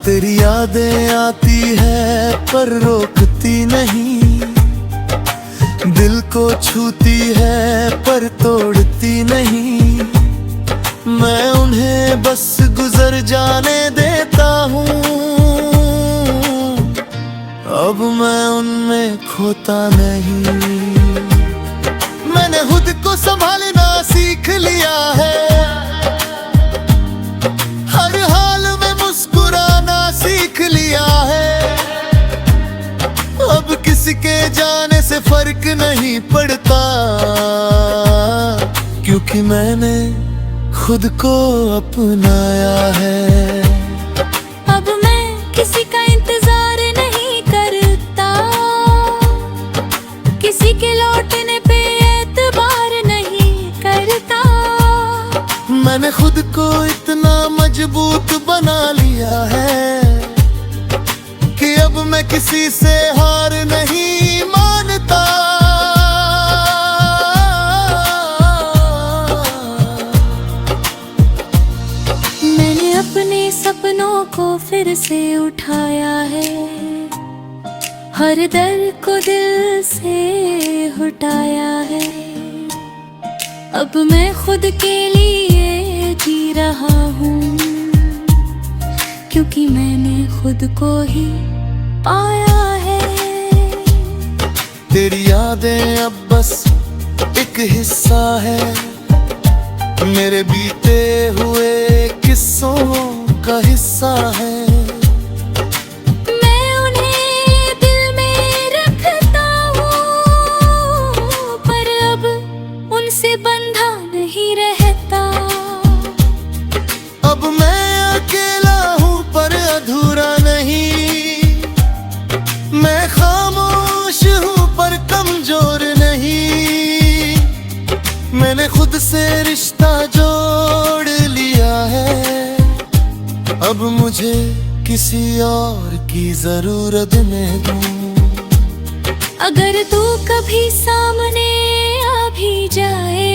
तेरी यादें आती है पर रोकती नहीं, दिल को छूती है पर तोड़ती नहीं। मैं उन्हें बस गुजर जाने देता हूँ, अब मैं उनमें खोता नहीं। मैंने खुद को संभालना सीख लिया है, हर हाल में मुस्कुराना सीख लिया है। अब किसी के जाने से फर्क नहीं पड़ता, क्योंकि मैंने खुद को अपनाया है। अब मैं किसी का इंतजार नहीं करता, किसी के लौटने पे एतबार नहीं करता। मैंने खुद को इतना मजबूत बना लिया है कि अब मैं किसी से हार नहीं मानता। मैंने अपने सपनों को फिर से उठाया है, हर दर्द को दिल से हटाया है। अब मैं खुद के लिए जी रहा हूँ, क्योंकि मैंने खुद को ही पाया है। तेरी यादें अब बस एक हिस्सा है मेरे बीते हुए किस्सों का हिस्सा है। मैं उन्हें दिल में रखता हूँ, पर अब उनसे बंधा नहीं रहता। अब मैं अकेला हूँ पर अधूरा नहीं, मैं खामोश हूँ पर कमजोर नहीं। मैंने खुद से रिश्ता जोड़ लिया है, अब मुझे किसी और की जरूरत नहीं दूँ। अगर तू कभी सामने आ भी जाए,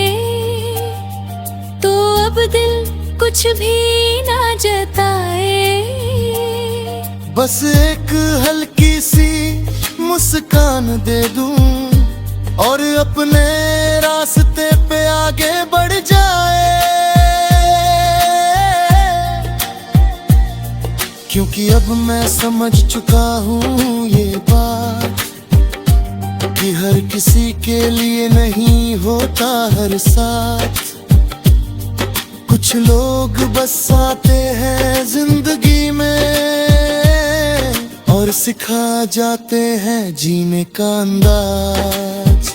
तो अब दिल कुछ भी ना जताए। बस एक हल्की सी मुस्कान दे दूं और अपने रास्ते पे आगे बढ़ जाए। क्योंकि अब मैं समझ चुका हूँ ये बात कि हर किसी के लिए नहीं होता हर साथ। कुछ लोग बस आते हैं जिंदगी में और सिखा जाते हैं जीने का अंदाज।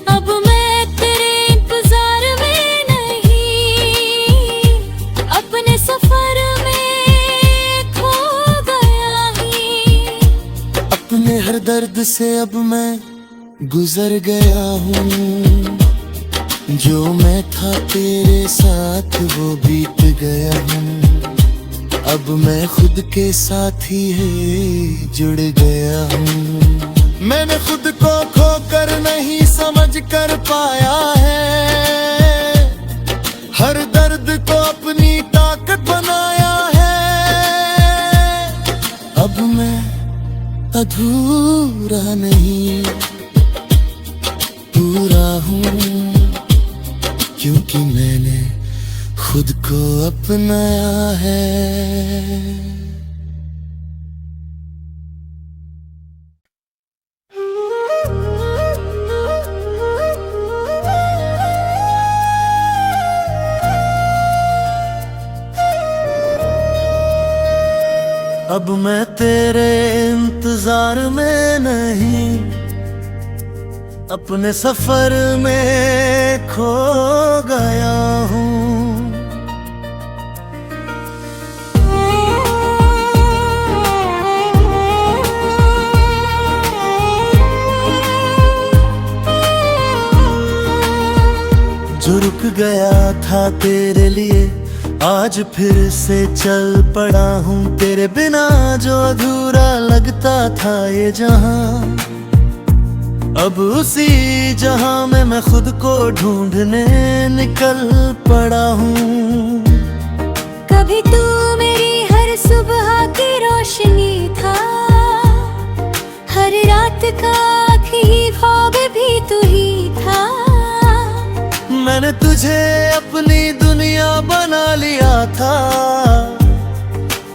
अब मैं तेरे इंतजार में नहीं, अपने सफर में खो गया ही। अपने हर दर्द से अब मैं गुजर गया हूँ, जो मैं था तेरे साथ वो बीत गया हूँ। अब मैं खुद के साथ ही है जुड़ गया हूँ। मैंने खुद को खोकर नहीं समझ कर पाया है, हर दर्द को अपनी ताकत बनाया है। अब मैं अधूरा नहीं पूरा हूँ, क्योंकि मैंने खुद को अपनाया है। अब मैं तेरे इंतजार में नहीं, अपने सफर में खो गया हूँ। जो रुक गया था तेरे लिए आज फिर से चल पड़ा हूँ। तेरे बिना जो अधूरा लगता था ये जहां, अब उसी जहां में मैं खुद को ढूंढने निकल पड़ा हूँ। कभी तू मेरी हर हर सुबह की रोशनी था, हर रात का आखिरी ख्वाब भी तू ही था। मैंने तुझे अपनी दुनिया बना लिया था,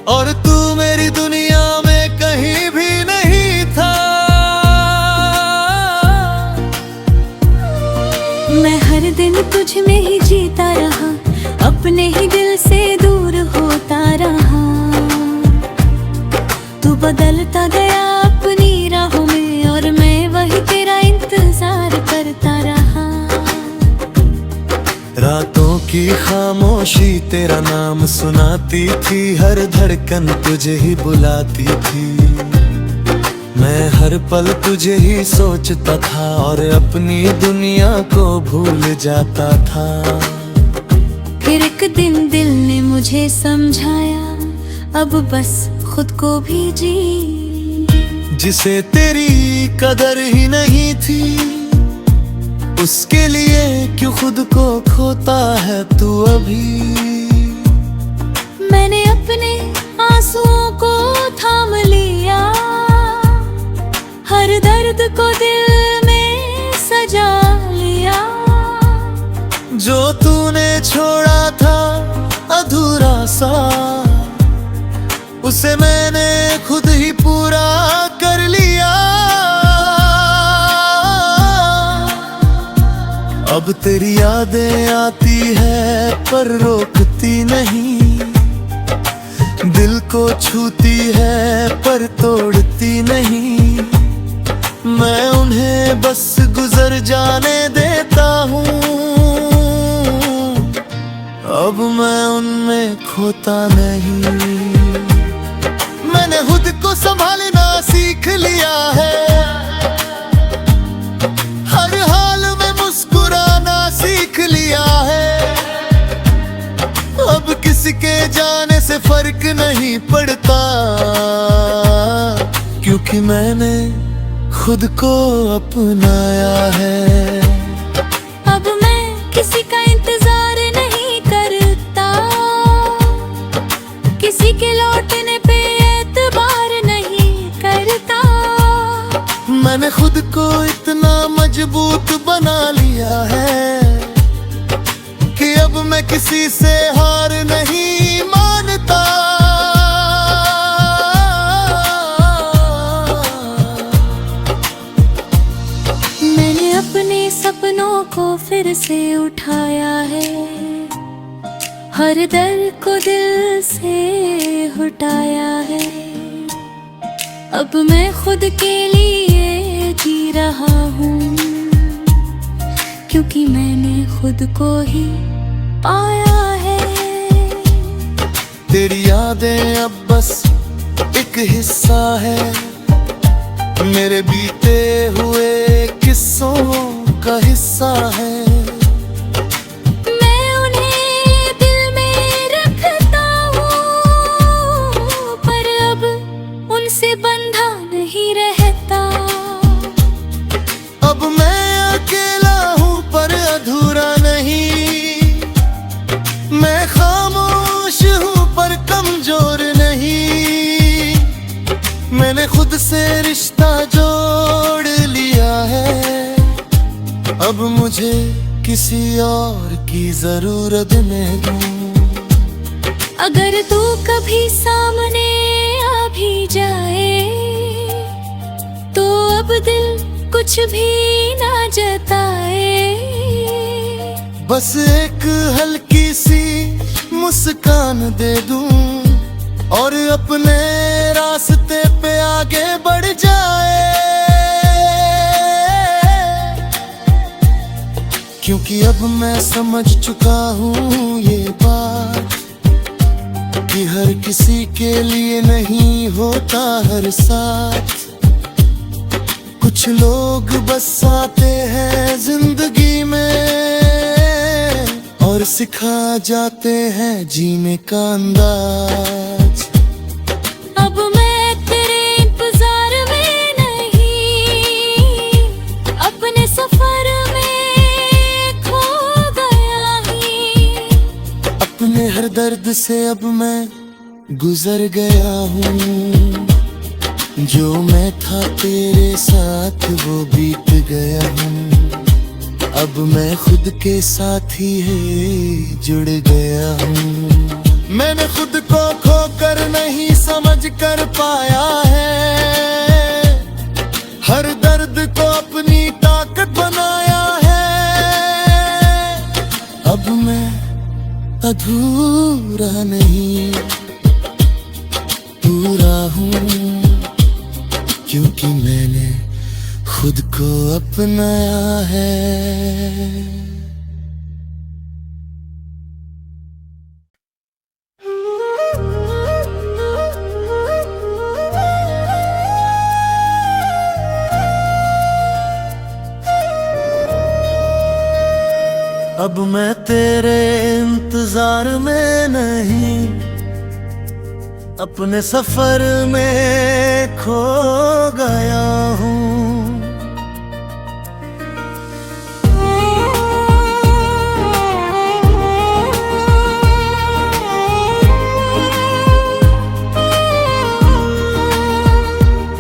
और तू मेरी दुनिया में कहीं भी नहीं था। मैं हर दिन तुझ में ही जीता रहा, अपने ही दिल से दूर होता रहा। तू बदलता गया अपनी राहों में, और मैं वही तेरा इंतजार करता रहा। रातों की खामोशी तेरा नाम सुनाती थी, हर धड़कन तुझे ही बुलाती थी। मैं हर पल तुझे ही सोचता था, और अपनी दुनिया को भूल जाता था। फिर एक दिन दिल ने मुझे समझाया, अब बस खुद को भी जी। जिसे तेरी कदर ही नहीं थी, उसके लिए क्यों खुद को खोता है तू अभी। मैंने अपने आंसुओं को थाम लिया, हर दर्द को दिल में सजा लिया। जो तूने छोड़ा था अधूरा सा, उसे मैंने खुद ही पूरा कर लिया। अब तेरी यादें आती है पर रोकती नहीं, दिल को छूती है पर तोड़ती नहीं। मैं उन्हें बस गुजर जाने देता हूँ, अब मैं उनमें खोता नहीं। मैंने खुद को संभालना सीख लिया है, हर हाल में मुस्कुराना सीख लिया है। अब किसी के जाने से फर्क नहीं पड़ता, क्योंकि मैंने खुद को अपनाया है। अब मैं किसी का इंतजार नहीं करता, किसी के लौटने पे एतबार नहीं करता। मैंने खुद को इतना मजबूत बना लिया है, कि अब मैं किसी से हार नहीं मानता। मैंने अपने सपनों को फिर से उठाया है, हर दर्द को दिल से हटाया है। अब मैं खुद के लिए जी रहा हूँ, क्योंकि मैंने खुद को ही पाया है। तेरी यादें अब बस एक हिस्सा है, मेरे बीते हुए किस्सों का हिस्सा है। मैं उन्हें दिल में रखता हूँ, पर अब उनसे बंधा नहीं रहता। अब मैं अकेला हूँ पर अधूरा नहीं, मैं खामोश हूँ पर कमजोर नहीं। मैंने खुद से रिश्ता जोड़ लिया है, अब मुझे किसी और की जरूरत नहीं। अगर तू कभी सामने आ भी जाए, तो अब दिल कुछ भी ना जताए। बस एक हल्की सी मुस्कान दे दूं, और अपने रास्ते पे आगे बढ़ जाए। क्योंकि अब मैं समझ चुका हूँ ये बात, कि हर किसी के लिए नहीं होता हर साथ। कुछ लोग बस आते हैं जिंदगी में, और सिखा जाते हैं जीने का अंदाज। अब मैं तेरे इंतजार में नहीं, अपने सफर में खो गया ही। अपने हर दर्द से अब मैं गुजर गया हूँ। जो मैं था तेरे साथ वो बीत गया हूँ। अब मैं खुद के साथ ही है जुड़ गया हूँ। मैंने खुद को खोकर नहीं समझ कर पाया है। हर दर्द को अपनी ताकत बनाया है। अब मैं अधूरा नहीं पूरा हूँ, क्योंकि मैंने खुद को अपनाया है। अब मैं तेरे इंतजार में नहीं, अपने सफर में खो गया हूँ।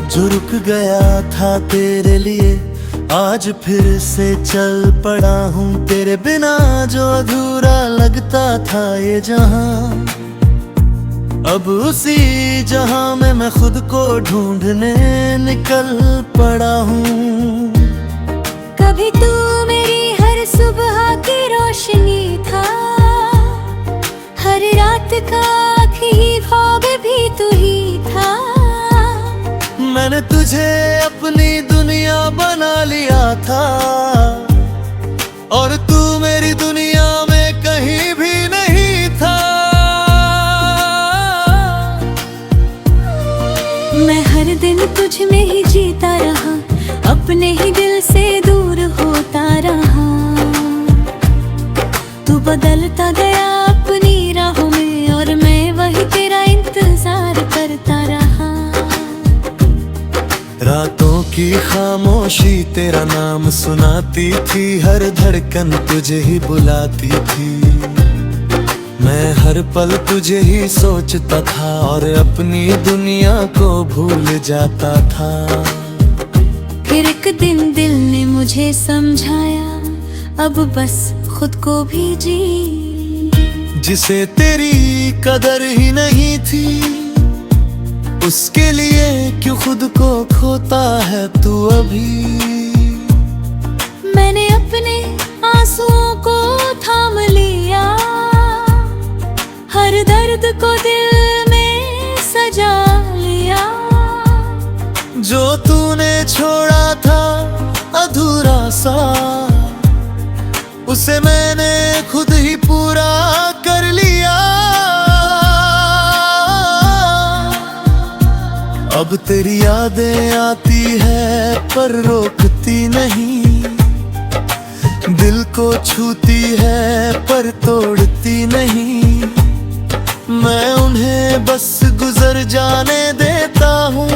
जो रुक गया था तेरे लिए आज फिर से चल पड़ा हूँ। तेरे बिना जो अधूरा लगता था ये जहां, अब उसी जहां में मैं खुद को ढूंढने निकल पड़ा हूँ। कभी तू मेरी हर सुबह की रोशनी था, हर रात का आखिरी ख्वाब भी तू ही था। मैंने तुझे अपनी दुनिया बना लिया था, और तू मेरी दुनिया में कहीं भी नहीं था। मैं हर दिन तुझ में ही जीता रहा, अपने ही दिल से दूर होता रहा। तू बदलता गया अपनी राहों में, और मैं वही तेरा इंतजार करता रहा। रातों की खामोशी तेरा नाम सुनाती थी, हर धड़कन तुझे ही बुलाती थी। मैं हर पल तुझे ही सोचता था, और अपनी दुनिया को भूल जाता था। फिर एक दिन दिल ने मुझे समझाया, अब बस खुद को भी जी। जिसे तेरी कदर ही नहीं थी, उसके लिए क्यों खुद को खोता है तू अभी। मैंने अपने आंसुओं को थाम लिया, हर दर्द को दिल में सजा लिया। जो तूने छोड़ा था अधूरा सा, उसे मैंने खुद ही पूरा कर लिया। अब तेरी यादें आती है पर रोकती नहीं, दिल को छूती है पर तोड़ती नहीं। मैं उन्हें बस गुजर जाने देता हूँ,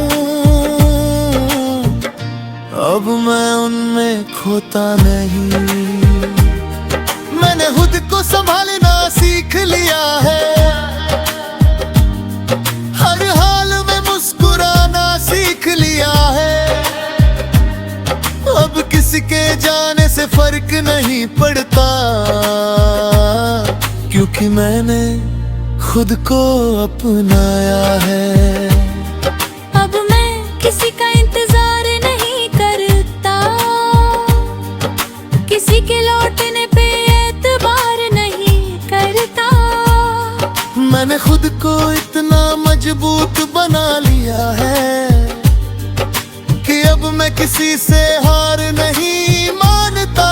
अब मैं उनमें खोता नहीं। मैंने खुद को संभालना सीख लिया है, हर हाल में मुस्कुराना सीख लिया है। अब किसी के जाने से फर्क नहीं पड़ता, क्योंकि मैंने खुद को अपनाया है। अब मैं किसी का इंतजार नहीं करता, किसी के लौटने पे एतबार नहीं करता। मैंने खुद को इतना मजबूत बना लिया है कि अब मैं किसी से हार नहीं मानता।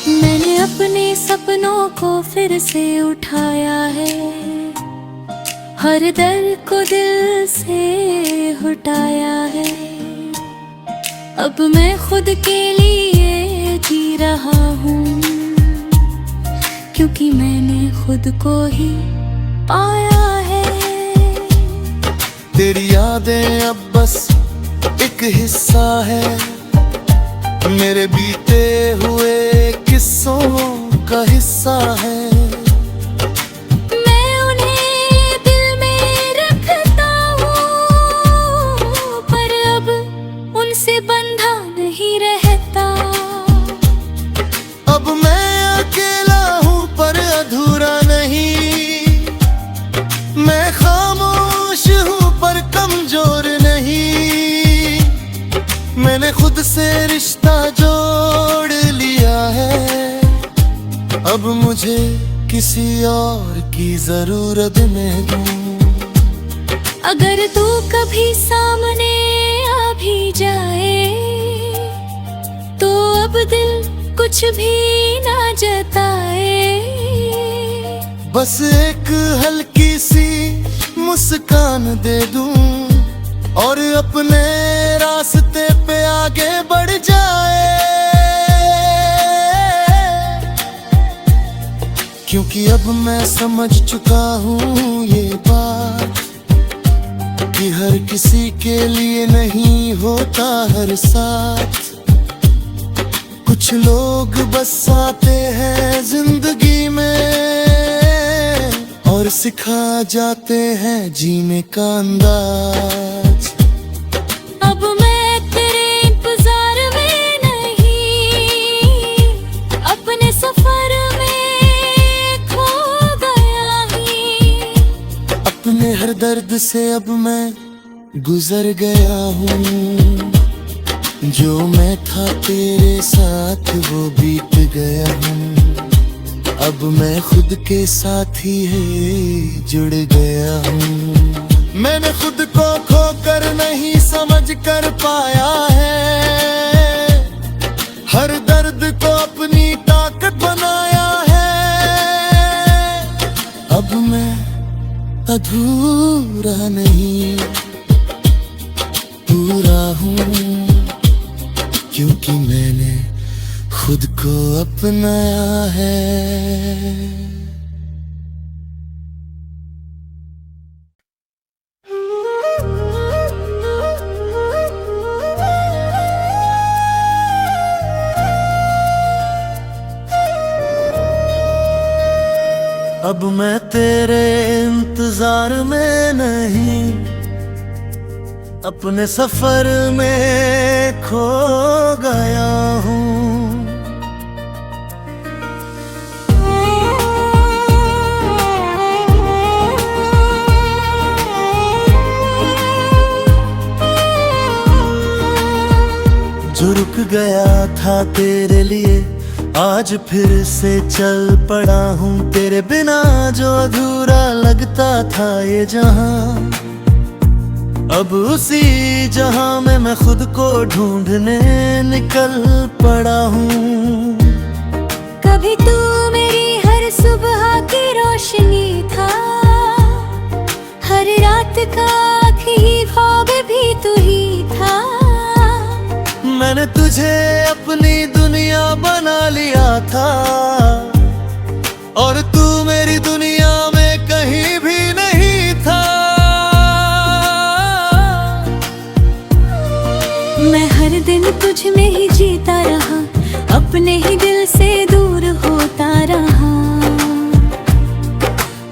मैंने अपने सपनों को फिर से उठाया है, हर दर्द को दिल से हटाया है। अब मैं खुद के लिए जी रहा हूँ, क्योंकि मैंने खुद को ही पाया है। तेरी यादें अब बस एक हिस्सा है, मेरे बीते हुए किस्सों का हिस्सा है। मैं उन्हें दिल में रखता हूँ, पर अब उनसे बंधा नहीं रहता। अब मैं अकेला हूँ पर अधूरा नहीं, मैं खामोश हूँ पर कमजोर नहीं। मैंने खुद से रिश्ता जोड़ लिया है, अब मुझे किसी और की जरूरत नहीं। अगर तू कभी सामने आ भी जाए तो अब दिल कुछ भी ना जताए। बस एक हल्की सी मुस्कान दे दूं और अपने रास्ते पे आगे बढ़ जाए। क्योंकि अब मैं समझ चुका हूँ ये बात कि हर किसी के लिए नहीं होता हर साथ। कुछ लोग बस आते हैं जिंदगी में और सिखा जाते हैं जीने का अंदाज। अब मैं तेरे इंतजार में नहीं, अपने सफर में खो गया ही। अपने हर दर्द से अब मैं गुजर गया हूँ, जो मैं था तेरे साथ वो बीत गया हूँ। अब मैं खुद के साथ ही है जुड़ गया हूँ। मैंने खुद को खोकर नहीं समझ कर पाया है, हर दर्द को अपनी ताकत बनाया है। अब मैं अधूरा नहीं पूरा हूँ, क्योंकि मैंने खुद को अपनाया है। अब मैं तेरे इंतजार में नहीं, अपने सफर में खो गया हूँ। जो रुक गया था तेरे लिए आज फिर से चल पड़ा हूँ। तेरे बिना जो अधूरा लगता था ये जहां, अब उसी जहां में मैं खुद को ढूंढने निकल पड़ा हूँ। कभी तू मेरी हर सुबह की रोशनी था, हर रात का आखिरी ख्वाब भी तू ही था। मैंने तुझे अपनी दुनिया बना लिया था और तू मेरी दुनिया में कहीं भी नहीं था। मैं हर दिन तुझ में ही जीता रहा, अपने ही दिल से दूर होता रहा।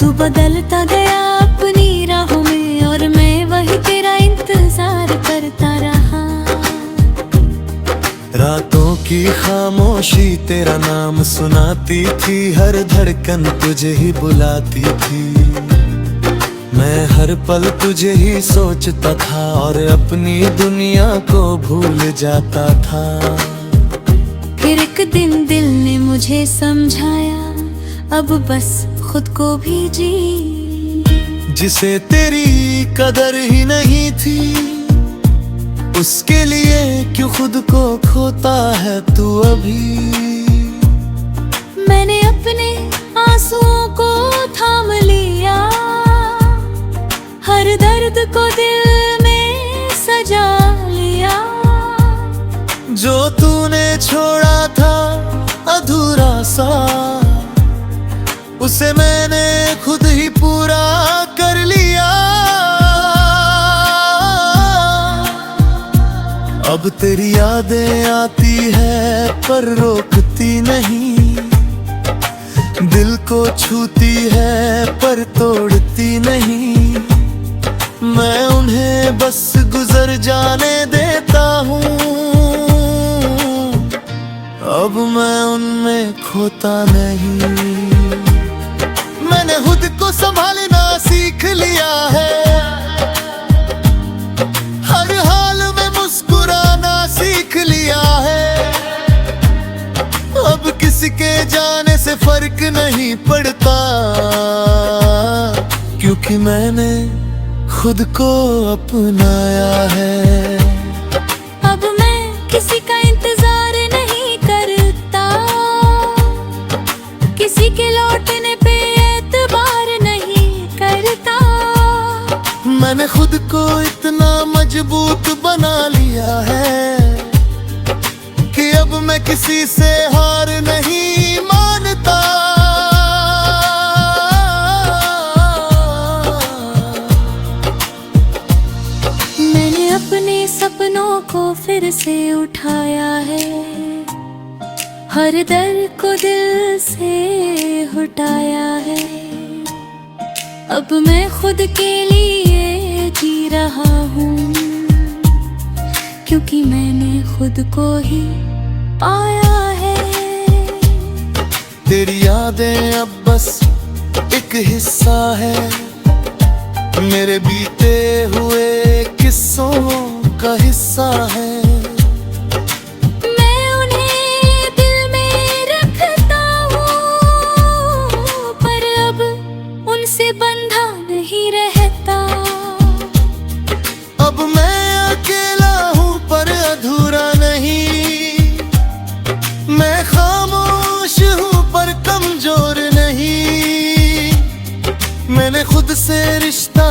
तू बदलता गया अपनी राहों में और मैं वही तेरा इंतजार करता रहा। रातों की खामोशी तेरा नाम सुनाती थी, हर धड़कन तुझे ही बुलाती थी। मैं हर पल तुझे ही सोचता था और अपनी दुनिया को भूल जाता था। फिर एक दिन दिल ने मुझे समझाया, अब बस खुद को भी जी। जिसे तेरी कदर ही नहीं थी, उसके लिए क्यों खुद को खोता है तू अभी। मैंने अपने आंसुओं को थाम लिया, हर दर्द को दिल में सजा लिया। जो तूने छोड़ा था अधूरा सा, उसे मैंने खुद ही पूरा कर लिया। अब अब तेरी यादें आती है पर रोकती नहीं, दिल को छूती है पर तोड़ती नहीं। मैं उन्हें बस गुजर जाने देता हूँ, अब मैं उनमें खोता नहीं। मैंने खुद को संभालना सीख लिया है, हर हाल में मुस्कुराना सीख लिया है। अब किसी के जाने से फर्क नहीं पड़ता, क्योंकि मैंने खुद को अपनाया है। अब मैं किसी का इंतजार नहीं करता, किसी के लौटने पे एतबार नहीं करता। मैंने खुद को इतना मजबूत बना लिया है कि अब मैं किसी से हार नहीं मानता। मैंने अपने सपनों को फिर से उठाया है, हर दर्द को दिल से हटाया है। अब मैं खुद के लिए जी रहा हूँ, क्योंकि मैंने खुद को ही पाया है। तेरी यादें अब बस एक हिस्सा है मेरे बीते हुए किस्सों का हिस्सा है। मैं उन्हें दिल में रखता हूँ, पर अब उनसे बंधा नहीं रहता। अब मैं अकेला हूँ पर अधूरा नहीं, मैं खामोश हूँ पर कमजोर नहीं। मैंने खुद से रिश्ता